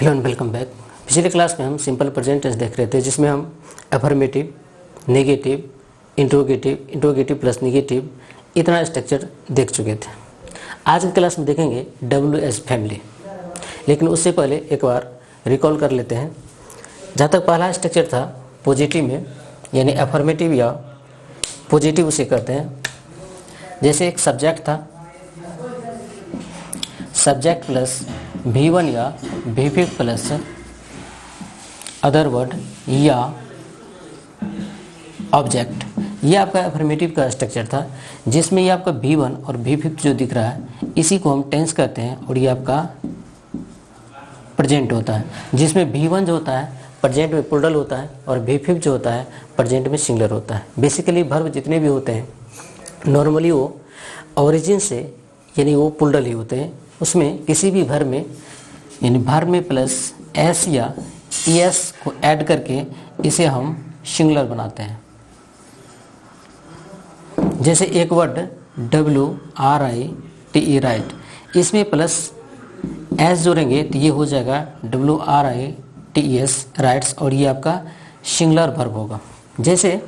Hello and welcome back. पिछले class में हम सिंपल प्रेजेंट टेंस देख रहे थे, जिसमें हम affirmative, negative, interrogative plus negative इतना स्ट्रक्चर देख चुके थे। आज की क्लास में देखेंगे WH फैमिली, लेकिन उससे पहले एक बार रिकॉल कर लेते हैं। जहाँ तक पहला स्ट्रक्चर था पॉजिटिव में, यानी अफर्मेटिव या पॉजिटिव उसे करते हैं। जैसे एक सब्जेक्ट था, सब्जेक्ट प्लस V1 या V5 प्लस अदर वर्ड या ऑब्जेक्ट, ये आपका अफर्मेटिव का स्ट्रक्चर था, जिसमें ये आपका V1 और V5 जो दिख रहा है इसी को हम टेंस कहते हैं, और ये आपका प्रेजेंट होता है, जिसमें V1 जो होता है प्रेजेंट में प्लूरल होता है और V5 जो होता है प्रेजेंट में सिंगुलर होता है। बेसिकली वर्ब जितने भी होते हैं नॉर्मली वो ओरिजिन से यानी वो प्लूरल ही होते हैं। उसमें किसी भी वर्ब में यानी वर्ब में प्लस एस या ES को ऐड करके इसे हम सिंगुलर बनाते हैं। जैसे एक वर्ड WRITE राइट, इसमें प्लस एस जोड़ेंगे तो ये हो जाएगा WRITES राइट्स, और ये आपका सिंगुलर वर्ब होगा। जैसे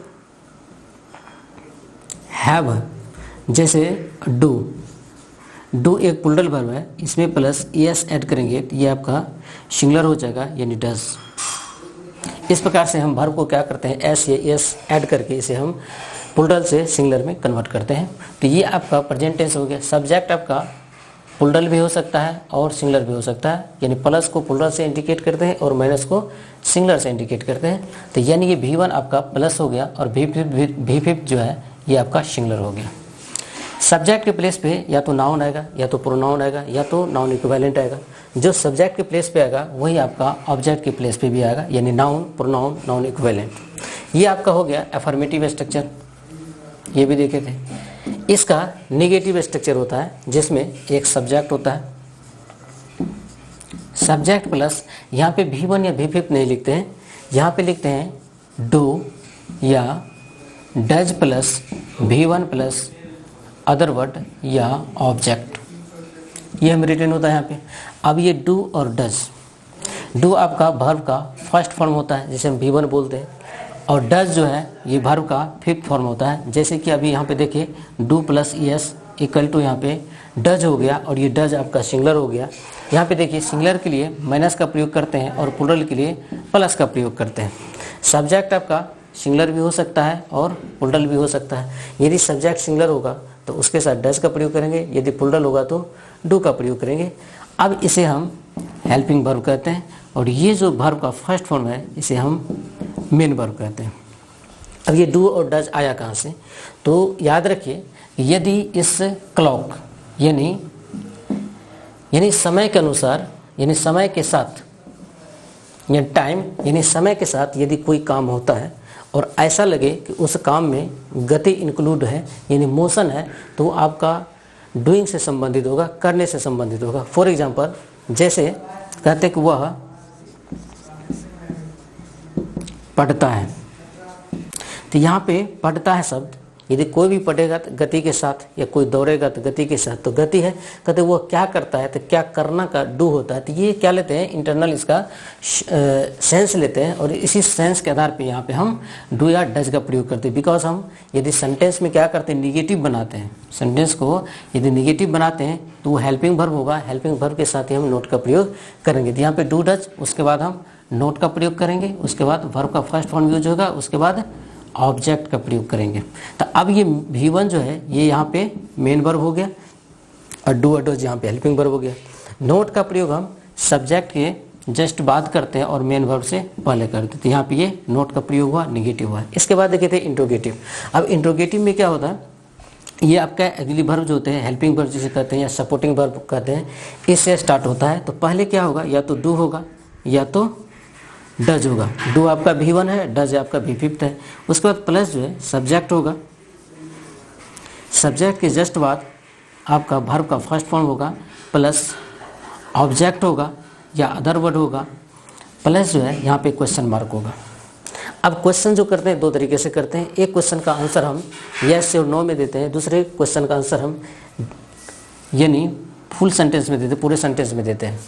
हैव, जैसे डू एक प्लूरल वर्ब है, इसमें प्लस ES ऐड करेंगे तो ये आपका सिंगुलर हो जाएगा, यानी डज। इस प्रकार से हम वर्ब को क्या करते हैं, एस या ES ऐड करके इसे हम प्लूरल से सिंगुलर में कन्वर्ट करते हैं। तो ये आपका प्रेजेंट टेंस हो गया। सब्जेक्ट आपका प्लूरल भी हो सकता है और सिंगुलर भी हो सकता है, यानी प्लस को प्लूरल से इंडिकेट करते हैं और माइनस को सिंगुलर से इंडिकेट करते हैं। तो यानी ये V1 आपका प्लस हो गया और V5 जो है ये आपका सिंगुलर हो गया। सब्जेक्ट के प्लेस पे या तो नाउन आएगा, या तो प्रोनाउन आएगा, या तो नाउन इक्विवेलेंट आएगा। जो सब्जेक्ट के प्लेस पे आएगा वही आपका ऑब्जेक्ट के प्लेस पे भी आएगा, यानी नाउन, प्रोनाउन, नाउन इक्विवेलेंट। ये आपका हो गया अफर्मेटिव स्ट्रक्चर, ये भी देखे थे। इसका नेगेटिव स्ट्रक्चर होता है, जिसमें एक सब्जेक्ट होता है, सब्जेक्ट प्लस यहाँ पे V1 या V5 नहीं लिखते हैं, यहाँ पे लिखते हैं डू या does plus V1 plus other word या ऑब्जेक्ट, ये हम रिटर्न होता है यहाँ पे। अब ये डू और डज, डू आपका वर्ब का फर्स्ट फॉर्म होता है, जैसे हम V1 बोलते हैं, और डज जो है ये वर्ब का फिफ्थ फॉर्म होता है। जैसे कि अभी यहाँ पे देखिए do plus ES equal to यहाँ पे डज हो गया, और ये डज आपका सिंगुलर हो गया। यहाँ पे देखिए सिंगुलर के लिए माइनस का प्रयोग करते हैं और प्लूरल के लिए प्लस का प्रयोग करते हैं। सब्जेक्ट आपका सिंगुलर भी हो सकता है और प्लूरल भी हो सकता है। यदि सब्जेक्ट सिंगुलर होगा तो उसके साथ डज का प्रयोग करेंगे, यदि प्लूरल होगा तो डू का प्रयोग करेंगे। अब इसे हम हेल्पिंग वर्ब कहते हैं, और ये जो वर्ब का फर्स्ट फॉर्म है इसे हम मेन वर्ब कहते हैं। अब ये डू और डज आया कहाँ से, तो याद रखिए यदि इस क्लॉक यानी समय के अनुसार, यानी समय के साथ, यानी टाइम यानी समय के साथ यदि कोई काम होता है और ऐसा लगे कि उस काम में गति इंक्लूड है यानी मोशन है, तो वो आपका डूइंग से संबंधित होगा, करने से संबंधित होगा। फॉर एग्जांपल जैसे कहते कि वह पढ़ता है, तो यहाँ पे पढ़ता है शब्द, यदि कोई भी पढ़ेगा तो गति के साथ, या कोई दौड़ेगा तो गति के साथ, तो गति है। कहते वो क्या करता है, तो क्या करना का डू होता है। तो ये क्या लेते हैं, इंटरनल इसका सेंस लेते हैं, और इसी सेंस के आधार पे यहाँ पे हम डू या डज का प्रयोग करते हैं। बिकॉज हम यदि सेंटेंस में क्या करते हैं, निगेटिव बनाते हैं। सेंटेंस को यदि निगेटिव बनाते हैं तो वो हेल्पिंग वर्ब होगा, हेल्पिंग वर्ब के साथ ही हम नोट का प्रयोग करेंगे। तो यहाँ पे डू डज, उसके बाद हम नोट का प्रयोग करेंगे, उसके बाद वर्ब का फर्स्ट फॉर्म यूज होगा, उसके बाद ऑब्जेक्ट का प्रयोग करेंगे। तो अब ये V1 जो है ये यहाँ पे मेन वर्ब हो गया, और डू और डज यहाँ पे हेल्पिंग वर्ब हो गया। नोट का प्रयोग हम सब्जेक्ट के जस्ट बाद करते हैं और मेन वर्ब से पहले करते हैं, तो यहाँ पे ये नोट का प्रयोग हुआ, निगेटिव हुआ। इसके बाद देखे थे इंट्रोगेटिव। अब इंट्रोगेटिव में क्या होता है, ये आपका अगली वर्ब जो होते हैं हेल्पिंग वर्ब जिसे कहते हैं या सपोर्टिंग वर्ब कहते हैं, इससे स्टार्ट होता है। तो पहले क्या होगा, या तो डू होगा या तो डज होगा। डू आपका V1 है, डज आपका V5 है। उसके बाद प्लस जो है सब्जेक्ट होगा, सब्जेक्ट के जस्ट बाद आपका वर्ब का फर्स्ट फॉर्म होगा, प्लस ऑब्जेक्ट होगा या अदर वर्ड होगा, प्लस जो है यहाँ पे क्वेश्चन मार्क होगा। अब क्वेश्चन जो करते हैं दो तरीके से करते हैं। एक क्वेश्चन का आंसर हम यस और नो में देते हैं, दूसरे क्वेश्चन का आंसर हम यानी फुल सेंटेंस में देते, पूरे सेंटेंस में देते हैं।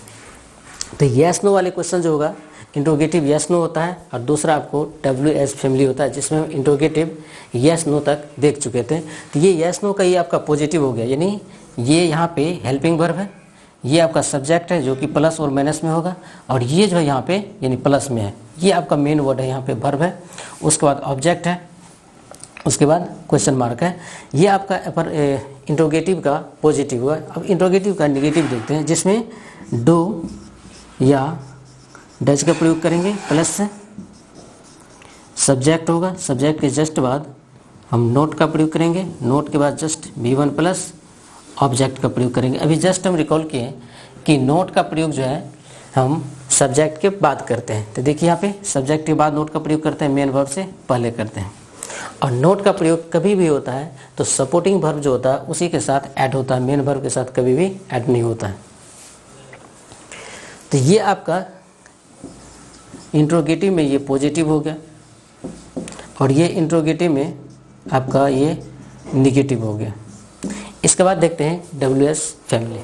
तो यस नो वाले क्वेश्चन जो होगा इंट्रोगेटिव यस नो होता है, और दूसरा आपको WH फैमिली होता है जिसमें हम इंट्रोगेटिव यस नो तक देख चुके थे। तो ये यस नो का ये आपका पॉजिटिव हो गया, यानी ये यहाँ पे हेल्पिंग वर्ब है, ये आपका सब्जेक्ट है जो कि प्लस और माइनस में होगा, और ये जो है यहाँ पे यानी प्लस में है, ये आपका मेन वर्ड है, यहाँ पे वर्ब है, उसके बाद ऑब्जेक्ट है, उसके बाद क्वेश्चन मार्क है। ये आपका पर इंट्रोगेटिव का पॉजिटिव हुआ। अब इंट्रोगेटिव का नेगेटिव देखते हैं, जिसमें डू या डज का प्रयोग करेंगे प्लस से, सब्जेक्ट होगा, सब्जेक्ट के जस्ट बाद हम नोट का प्रयोग करेंगे, नोट के बाद जस्ट V1 प्लस ऑब्जेक्ट का प्रयोग करेंगे। अभी जस्ट हम रिकॉल किए कि नोट का प्रयोग जो है हम सब्जेक्ट के बाद करते हैं, तो देखिए यहाँ पे सब्जेक्ट के बाद नोट का प्रयोग करते हैं, मेन वर्ब से पहले करते हैं। और नोट का प्रयोग कभी भी होता है तो सपोर्टिंग वर्ब जो होता है उसी के साथ ऐड होता है, मेन वर्ब के साथ कभी भी ऐड नहीं होता है। तो ये आपका इंट्रोगेटिव में ये पॉजिटिव हो गया, और ये इंट्रोगेटिव में आपका ये निगेटिव हो गया। इसके बाद देखते हैं WS फैमिली।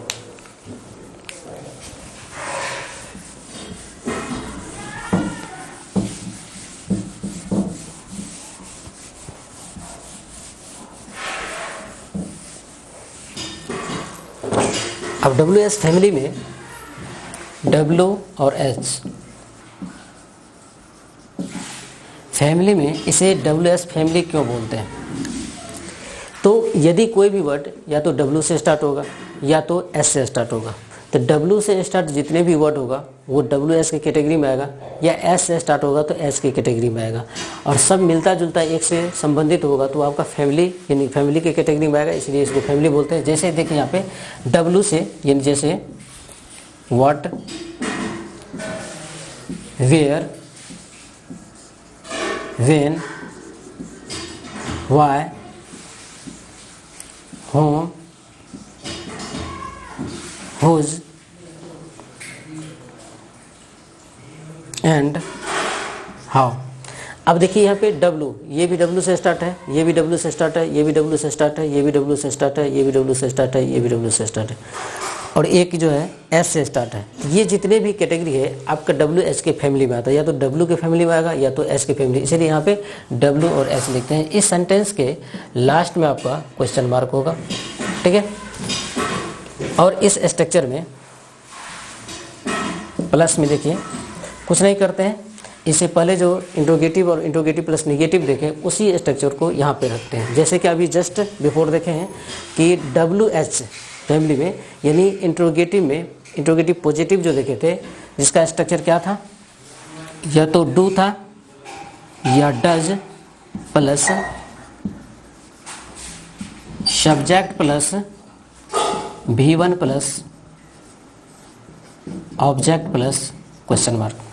अब WS फैमिली में W और H फैमिली में इसे WS फैमिली क्यों बोलते हैं? तो यदि कोई भी वर्ड या तो W से स्टार्ट होगा या तो S से स्टार्ट होगा, तो W से स्टार्ट जितने भी वर्ड होगा वो WS की कैटेगरी में आएगा, या S से स्टार्ट होगा तो S की कैटेगरी में आएगा, और सब मिलता जुलता एक से संबंधित होगा तो आपका फैमिली यानी फैमिली की कैटेगरी में आएगा, इसलिए इसको फैमिली बोलते हैं। जैसे देखिए यहाँ पे W से यानी जैसे what, where, when, why, whom, whose and how. अब देखिए यहाँ पे W, ये भी W से स्टार्ट है, ये भी W से स्टार्ट है, ये भी W से स्टार्ट है, ये भी W से स्टार्ट है, ये भी W से स्टार्ट है, ये भी W से स्टार्ट है, और एक जो है S से स्टार्ट है। ये जितने भी कैटेगरी है आपका WH के फैमिली में आता है, या तो W के फैमिली में आएगा या तो S के फैमिली, इसलिए यहाँ पे W और S लिखते हैं। इस सेंटेंस के लास्ट में आपका क्वेश्चन मार्क होगा, ठीक है। और इस स्ट्रक्चर में प्लस में देखिए कुछ नहीं करते हैं, इससे पहले जो इंट्रोगेटिव और इंट्रोगेटिव प्लस निगेटिव देखें उसी स्ट्रक्चर को यहाँ पे रखते हैं। जैसे कि अभी जस्ट बिफोर देखे हैं कि WH फैमिली में यानी इंट्रोगेटिव में इंट्रोगेटिव पॉजिटिव जो देखे थे जिसका स्ट्रक्चर क्या था, या तो डू था या does plus subject plus V1 plus object plus question mark.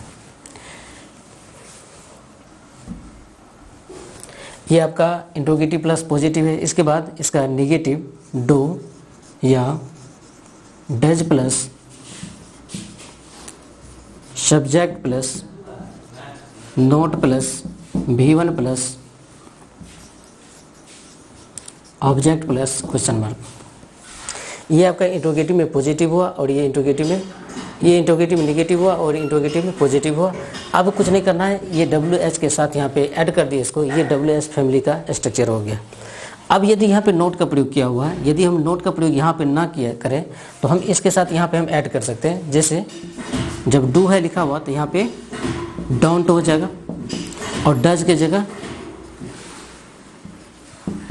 ये आपका इंट्रोगेटिव प्लस पॉजिटिव है। इसके बाद इसका निगेटिव डू या does plus subject plus note plus V1 plus object plus question mark. ये आपका इंट्रोगेटिव में पॉजिटिव हुआ, और ये इंट्रोगेटिव में निगेटिव हुआ, और इंट्रोगेटिव में पॉजिटिव हुआ। अब कुछ नहीं करना है, ये WH के साथ यहाँ पे ऐड कर दिए इसको, ये WH फैमिली का स्ट्रक्चर हो गया। अब यदि यहाँ पे नोट का प्रयोग किया हुआ है, यदि हम नोट का प्रयोग यहाँ पे ना किया करें तो हम इसके साथ यहाँ पे हम ऐड कर सकते हैं। जैसे जब डू है लिखा हुआ तो यहाँ पे डोंट हो जाएगा, और डज के जगह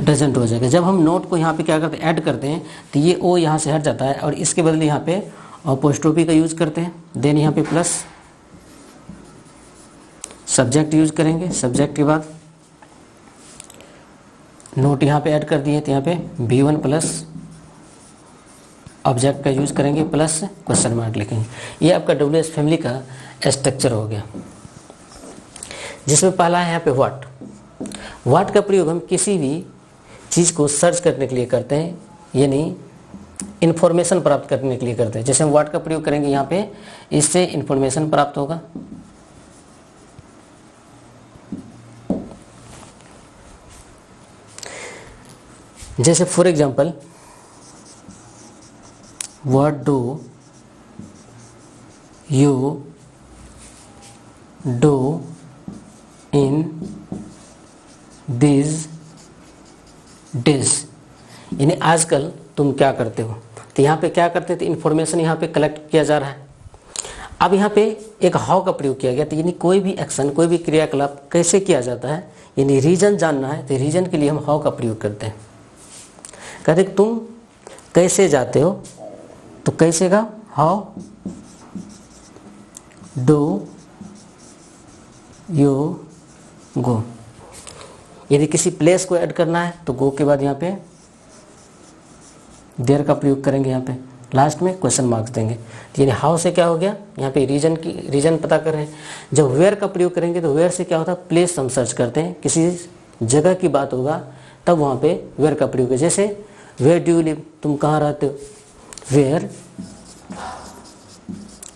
डजंट हो जाएगा। जब हम नोट को यहाँ पे क्या करते हैं ऐड करते हैं तो ये ओ यहाँ से हट जाता है, और इसके बदले यहाँ पे अपोस्ट्रोफी का यूज करते हैं। देन यहाँ पे प्लस सब्जेक्ट यूज करेंगे, सब्जेक्ट के बाद नोट यहाँ पे ऐड कर दिए तो यहाँ पे V1 प्लस ऑब्जेक्ट का यूज करेंगे प्लस क्वेश्चन मार्क लिखेंगे। ये आपका WH फैमिली का स्ट्रक्चर हो गया, जिसमें पहला है यहाँ पे व्हाट का प्रयोग हम किसी भी चीज़ को सर्च करने के लिए करते हैं, यानी इन्फॉर्मेशन प्राप्त करने के लिए करते हैं। जैसे हम व्हाट का प्रयोग करेंगे यहाँ पे, इससे इन्फॉर्मेशन प्राप्त होगा। जैसे for example what do you do in these days, यानी आजकल तुम क्या करते हो। तो यहाँ पे क्या करते थे, इंफॉर्मेशन यहाँ पे कलेक्ट किया जा रहा है। अब यहाँ पे एक हाउ का प्रयोग किया गया, तो यानी कोई भी एक्शन, कोई भी क्रियाकलाप कैसे किया जाता है, यानी रीजन जानना है, तो रीजन के लिए हम हाउ का प्रयोग करते हैं। कहते तुम कैसे जाते हो, तो कैसे का हाउ डू यू गो। यदि किसी प्लेस को ऐड करना है तो गो के बाद यहाँ पे देयर का प्रयोग करेंगे, यहाँ पे लास्ट में क्वेश्चन मार्क्स देंगे। यानी हाउ से क्या हो गया, यहाँ पे रीजन पता कर रहे हैं। जब वेयर का प्रयोग करेंगे तो वेयर से क्या होता है, प्लेस हम सर्च करते हैं, किसी जगह की बात होगा तब वहाँ पे वेयर का प्रयोग है। जैसे वेयर डू यू लिव, तुम कहाँ रहते हो,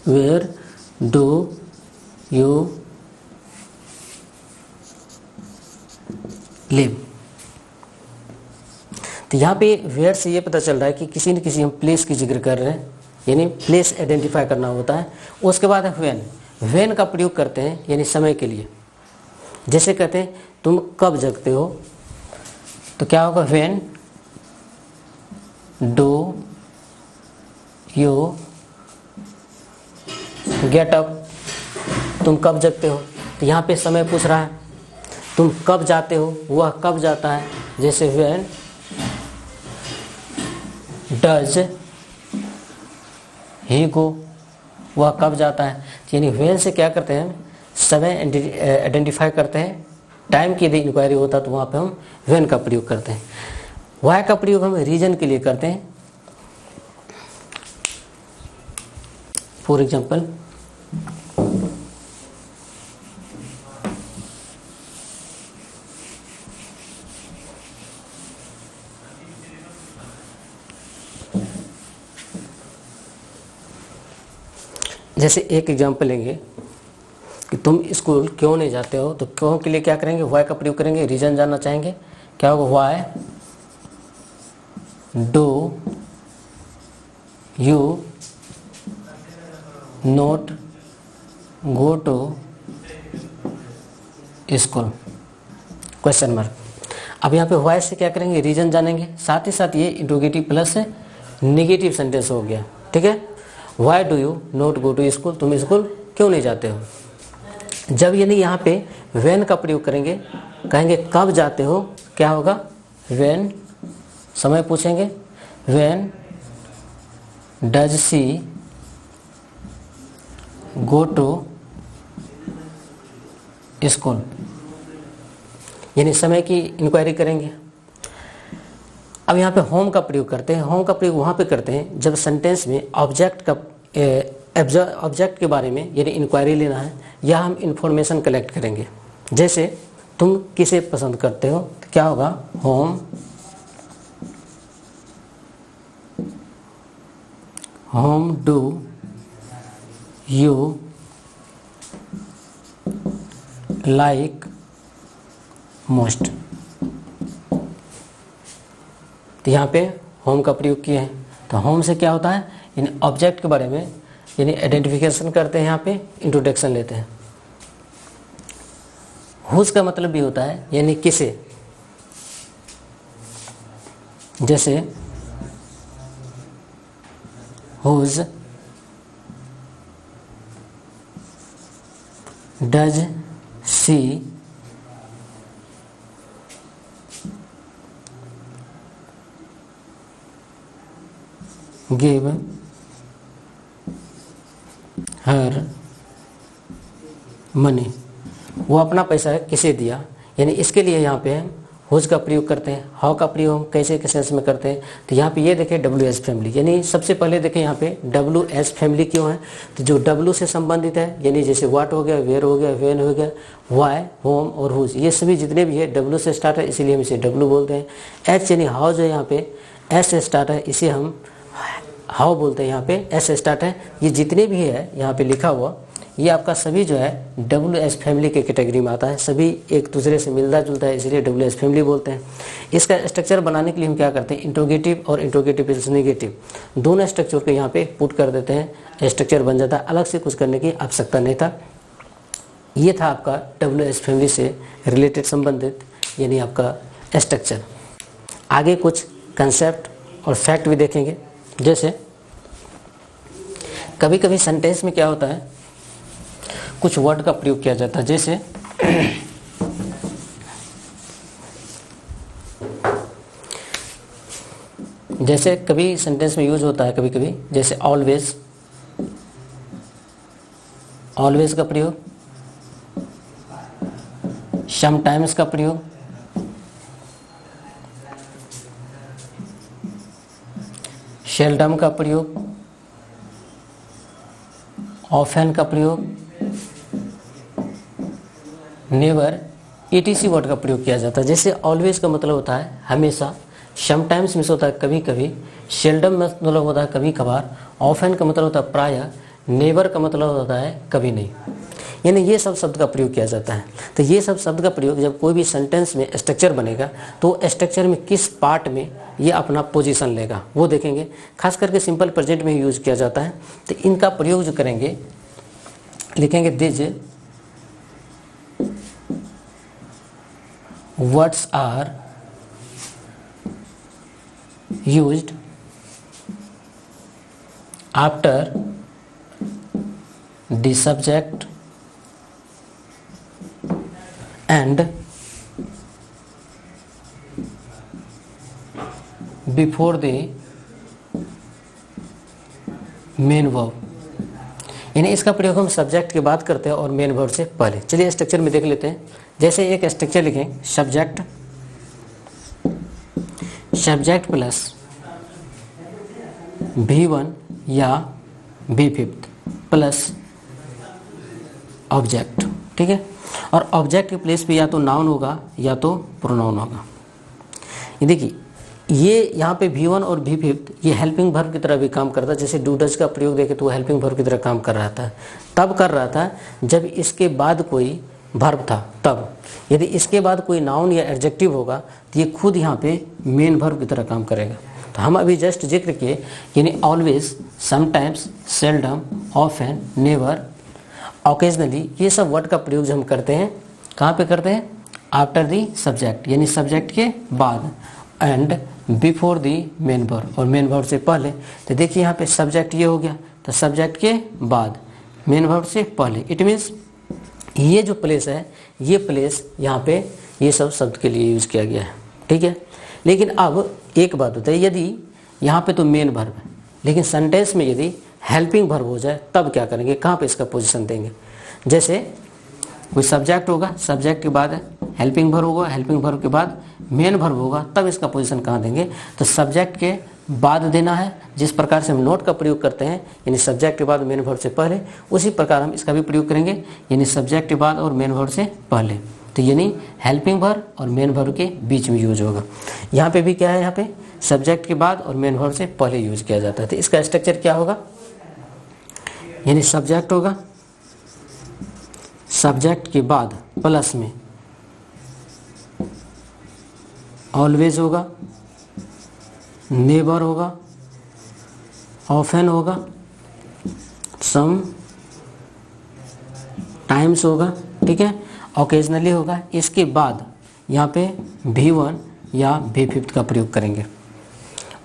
वेयर डू यू लिव। तो यहाँ पे वेयर से ये पता चल रहा है कि किसी न किसी हम प्लेस की जिक्र कर रहे हैं, यानी प्लेस आइडेंटिफाई करना होता है। उसके बाद है व्हेन का प्रयोग करते हैं, यानी समय के लिए। जैसे कहते हैं तुम कब जगते हो, तो क्या होगा, when do you get up, तुम कब जगते हो। तो यहाँ पे समय पूछ रहा है, तुम कब जाते हो, वह कब जाता है। जैसे व्हेन डज ही गो, वह कब जाता है। यानी व्हेन से क्या करते हैं, समय आइडेंटिफाई करते हैं। टाइम की यदि इंक्वायरी होता तो वहाँ पे हम व्हेन का प्रयोग करते हैं। वाई का प्रयोग हम रीजन के लिए करते हैं। फॉर एग्जाम्पल, जैसे एक एग्जाम्पल लेंगे कि तुम स्कूल क्यों नहीं जाते हो, तो क्यों के लिए क्या करेंगे, वाई का प्रयोग करेंगे। रीजन जानना चाहेंगे, क्या होगा, why do you not go to school, question mark. अब यहाँ पे वाई से क्या करेंगे, रीजन जानेंगे। साथ ही साथ ये इंट्रोगेटिव प्लस नेगेटिव सेंटेंस हो गया, ठीक है। Why do you not go to school, तुम स्कूल क्यों नहीं जाते हो। जब यानी यहाँ पे व्हेन का प्रयोग करेंगे, कहेंगे कब जाते हो, क्या होगा, व्हेन, समय पूछेंगे, when does she go to school, यानी समय की इंक्वायरी करेंगे। अब यहाँ पे होम का प्रयोग करते हैं। होम का प्रयोग वहाँ पे करते हैं जब सेंटेंस में ऑब्जेक्ट के बारे में यानी इंक्वायरी लेना है, या हम इंफॉर्मेशन कलेक्ट करेंगे। जैसे तुम किसे पसंद करते हो, तो क्या होगा, home do you like most. तो यहाँ पे होम का प्रयोग किए हैं। तो होम से क्या होता है, यानी ऑब्जेक्ट के बारे में यानी आइडेंटिफिकेशन करते हैं, यहाँ पे इंट्रोडक्शन लेते हैं। हुज का मतलब भी होता है यानी किसे। जैसे whose does she give her money, वो अपना पैसा किसे दिया। यानी इसके लिए यहाँ पे हम हुज का प्रयोग करते हैं। हाउ का प्रयोग हम कैसे के सेंस में करते हैं, तो यहाँ पे ये देखें डब्ल्यू एच फैमिली, यानी सबसे पहले देखें यहाँ पे डब्ल्यू एच फैमिली क्यों है, तो जो डब्ल्यू से संबंधित है, यानी जैसे व्हाट हो गया, वेयर हो गया, व्हेन हो गया, वाई, होम और हुज, ये सभी जितने भी है डब्ल्यू से स्टार्ट है, इसीलिए हम इसे डब्ल्यू बोलते हैं। एच यानी हाउ जो है यहाँ पे एस से स्टार्ट है, इसे हम हाउ बोलते हैं। यहाँ पे एस से स्टार्ट है। ये जितने भी है यहाँ पे लिखा हुआ, ये आपका सभी जो है WH फैमिली के कैटेगरी में आता है, सभी एक दूसरे से मिलता जुलता है, इसलिए WH फैमिली बोलते हैं। इसका स्ट्रक्चर बनाने के लिए हम क्या करते हैं, इंट्रोगेटिव और इंट्रोगेटिव प्लस नेगेटिव दोनों स्ट्रक्चर को यहाँ पे पुट कर देते हैं, स्ट्रक्चर बन जाता है, अलग से कुछ करने की आवश्यकता नहीं था। ये था आपका WH फैमिली से रिलेटेड संबंधित यानी आपका स्ट्रक्चर। आगे कुछ कंसेप्ट और फैक्ट भी देखेंगे। जैसे कभी कभी सेंटेंस में क्या होता है, कुछ वर्ड का प्रयोग किया जाता है, जैसे कभी सेंटेंस में यूज होता है कभी कभी, जैसे ऑलवेज, ऑलवेज का प्रयोग, समटाइम्स का प्रयोग, सेल्डम का प्रयोग, ऑफन का प्रयोग, नेवर, ETC वर्ड का प्रयोग किया जाता है। जैसे ऑलवेज का मतलब होता है हमेशा, समटाइम्स में होता है कभी कभी, सेल्डम में मतलब होता है कभी कभार, ऑफन का मतलब होता है प्रायः, नेवर का मतलब होता है कभी नहीं, यानी ये सब शब्द का प्रयोग किया जाता है। तो ये सब शब्द का प्रयोग जब कोई भी सेंटेंस में स्ट्रक्चर बनेगा तो स्ट्रक्चर में किस पार्ट में ये अपना पोजीशन लेगा वो देखेंगे। खास करके सिंपल प्रेजेंट में यूज किया जाता है। तो इनका प्रयोग जो करेंगे, लिखेंगे this words are used after the subject and before the main verb, यानी इसका प्रयोग हम सब्जेक्ट की बात करते हैं और मेन वर्ब से पहले। चलिए स्ट्रक्चर में देख लेते हैं। जैसे एक स्ट्रक्चर लिखें, सब्जेक्ट, सब्जेक्ट प्लस V1 या V5 प्लस ऑब्जेक्ट, ठीक है। और ऑब्जेक्ट के प्लेस पे या तो नाउन होगा या तो प्रोनाउन होगा। ये देखिए, ये यहाँ पे V1 और V5 ये हेल्पिंग वर्ब की तरह भी काम करता है। जैसे डू डज का प्रयोग देखें तो वो हेल्पिंग वर्ब की तरह काम कर रहा था, तब कर रहा था जब इसके बाद कोई वर्ब था तब। यदि इसके बाद कोई नाउन या एडजेक्टिव होगा तो ये खुद यहाँ पे मेन वर्ब की तरह काम करेगा। तो हम अभी जस्ट जिक्र किए, यानी always, sometimes, seldom, often, never, occasionally, ये सब वर्ड का प्रयोग जो हम करते हैं कहाँ पे करते हैं, आफ्टर दी सब्जेक्ट, यानी सब्जेक्ट के बाद, and before the main verb, और मेन वर्ब से पहले। तो देखिए यहाँ पे सब्जेक्ट ये हो गया, तो सब्जेक्ट के बाद, मेन वर्ब से पहले। इट मीन्स ये जो प्लेस है, ये प्लेस यहाँ पे ये सब शब्द के लिए यूज किया गया है, ठीक है। लेकिन अब एक बात होता है, यदि यहाँ पे तो मेन वर्ब है, लेकिन सेंटेंस में यदि हेल्पिंग वर्ब हो जाए तब क्या करेंगे, कहाँ पे इसका पोजीशन देंगे। जैसे कोई सब्जेक्ट होगा, सब्जेक्ट के बाद हेल्पिंग वर्ब होगा, हेल्पिंग वर्ब के बाद मेन वर्ब होगा, तब इसका पोजीशन कहाँ देंगे, तो सब्जेक्ट के बाद देना है। जिस प्रकार से हम नोट का प्रयोग करते हैं, यानी सब्जेक्ट के बाद मेन वर्ब से पहले, उसी प्रकार हम इसका भी प्रयोग करेंगे, यानी सब्जेक्ट के बाद और मेन वर्ब से पहले। तो यानी हेल्पिंग वर्ब और मेन वर्ब के बीच में यूज होगा। यहाँ पे भी क्या है, यहाँ पे सब्जेक्ट के बाद और मेन वर्ब से पहले यूज किया जाता है। तो इसका स्ट्रक्चर क्या होगा, यानी सब्जेक्ट होगा, सब्जेक्ट के बाद प्लस में ऑलवेज होगा, नेवर होगा, ऑफन होगा, सम टाइम्स होगा, ठीक है, ओकेजनली होगा। इसके बाद यहाँ पे V1 या V5 का प्रयोग करेंगे।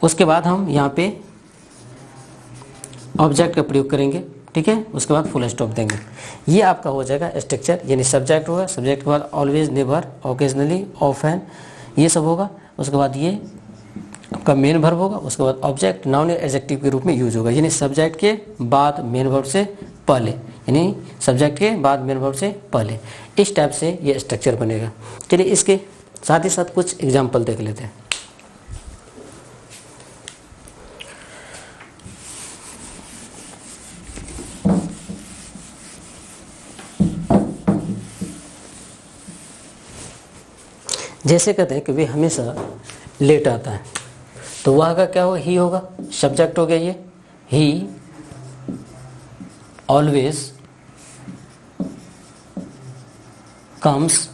उसके बाद हम यहाँ पे ऑब्जेक्ट का प्रयोग करेंगे, ठीक है। उसके बाद फुल स्टॉप देंगे। ये आपका हो जाएगा स्ट्रक्चर, यानी सब्जेक्ट होगा, सब्जेक्ट के बाद ऑलवेज, नेवर, ओकेजनली, ऑफन, ये सब होगा। उसके बाद ये आपका मेन वर्ब होगा, उसके बाद ऑब्जेक्ट, नाउन या एडजेक्टिव के रूप में यूज होगा, यानी सब्जेक्ट के बाद मेन वर्ब से पहले, यानी सब्जेक्ट के बाद मेन वर्ब से पहले। इस टाइप से ये स्ट्रक्चर बनेगा। चलिए इसके साथ ही साथ कुछ एग्जाम्पल देख लेते हैं। जैसे कहते हैं कि वे हमेशा लेट आता है, तो वह का क्या होगा, ही होगा, सब्जेक्ट हो गया ये, he always comes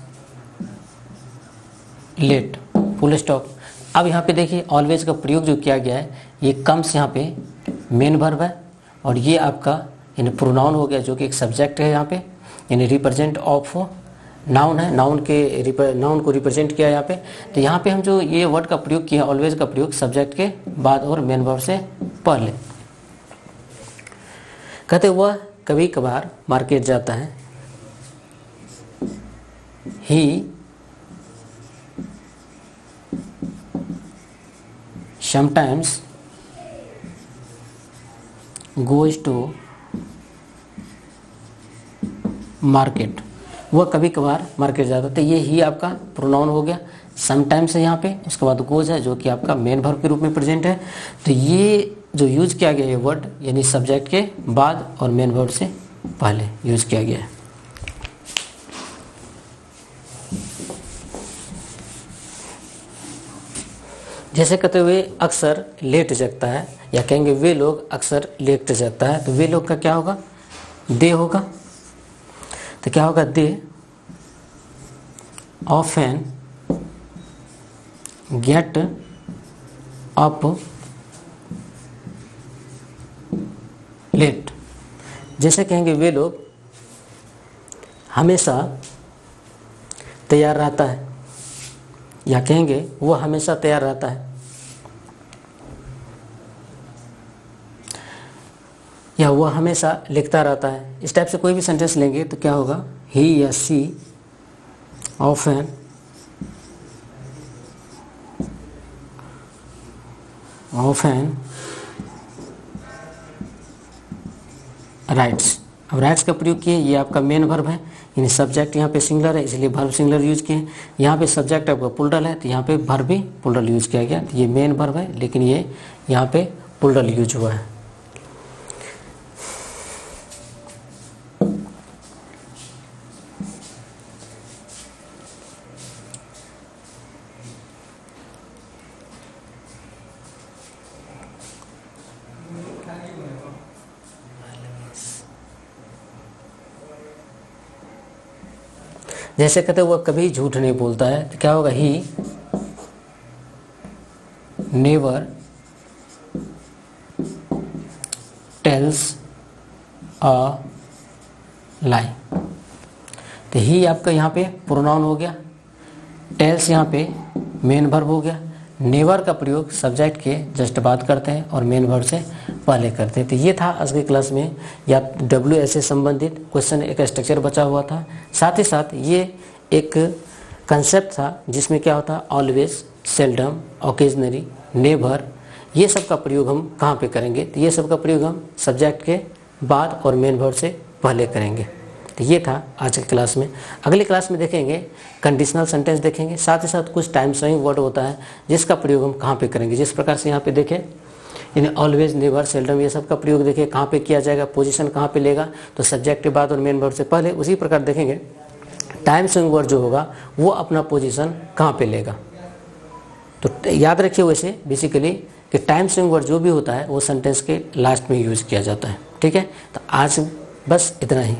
late, full stop. अब यहाँ पे देखिए ऑलवेज का प्रयोग जो किया गया है, ये कम्स यहाँ पे मेन वर्ब है और ये आपका यानी प्रोनाउन हो गया जो कि एक सब्जेक्ट है यहाँ पे, यानी रिप्रेजेंट ऑफ नाउन है, नाउन को रिप्रेजेंट किया यहाँ पे। तो यहाँ पे हम जो ये वर्ड का प्रयोग किया ऑलवेज का प्रयोग सब्जेक्ट के बाद और मेन वर्ब से पहले। कहते वह कभी कभार मार्केट जाता है, ही sometimes goes to market, वह कभी कभार मार्केट जाता है। तो ये ही आपका प्रोनाउन हो गया, समटाइम्स है यहाँ पे, उसके बाद गोज है जो कि आपका मेन वर्ब के रूप में प्रेजेंट है। तो ये जो यूज किया गया है वर्ड यानी सब्जेक्ट के बाद और मेन वर्ब से पहले यूज किया गया है। जैसे कहते हुए अक्सर लेट जगता है, या कहेंगे वे लोग अक्सर लेट जगता है, तो वे लोग का क्या होगा, दे होगा। तो क्या होगा, they often get up late. जैसे कहेंगे वे लोग हमेशा तैयार रहता है, या कहेंगे वो हमेशा तैयार रहता है, या वह हमेशा लिखता रहता है। इस टाइप से कोई भी सेंटेंस लेंगे तो क्या होगा, ही या सी ऑफन राइट्स। अब राइट्स का प्रयोग किए, ये आपका मेन वर्ब है, यानी सब्जेक्ट यहाँ पे सिंगुलर है इसलिए वर्ब सिंगुलर यूज किए। यहाँ पे सब्जेक्ट आपका प्लूरल है तो यहाँ पे वर्ब भी प्लूरल यूज किया गया। तो ये मेन वर्ब है लेकिन ये यहाँ पे प्लूरल यूज हुआ है। जैसे कहते वह कभी झूठ नहीं बोलता है, तो क्या होगा, ही नेवर टेल्स अ लाई। तो ही आपका यहाँ पे प्रोनाउन हो गया, टेल्स यहाँ पे मेन वर्ब हो गया। नेवर का प्रयोग सब्जेक्ट के जस्ट बाद करते हैं और मेन वर्ब से पहले करते हैं। तो ये था आज की क्लास में या WH से संबंधित क्वेश्चन, एक स्ट्रक्चर बचा हुआ था। साथ ही साथ ये एक कंसेप्ट था जिसमें क्या होता है, ऑलवेज, सेल्डम, ओकेजनरी, नेवर, ये सब का प्रयोग हम कहाँ पे करेंगे, तो ये सब का प्रयोग हम सब्जेक्ट के बाद और मेन वर्ब से पहले करेंगे। तो ये था आज की क्लास में। अगली क्लास में देखेंगे कंडीशनल सेंटेंस देखेंगे, साथ ही साथ कुछ टाइम सेविंग वर्ड होता है जिसका प्रयोग हम कहाँ पे करेंगे। जिस प्रकार से यहाँ पे देखें यानी ऑलवेज, नेवर, सेल्डम, ये सब का प्रयोग देखिए कहाँ पे किया जाएगा, पोजीशन कहाँ पे लेगा, तो सब्जेक्ट के बाद और मेन वर्ब से पहले। उसी प्रकार देखेंगे टाइम सेविंग वर्ड जो होगा वो अपना पोजीशन कहाँ पे लेगा। तो याद रखिए वैसे बेसिकली कि टाइम सेविंग वर्ड जो भी होता है वो सेंटेंस के लास्ट में यूज किया जाता है। ठीक है, तो आज बस इतना ही।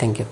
Thank you.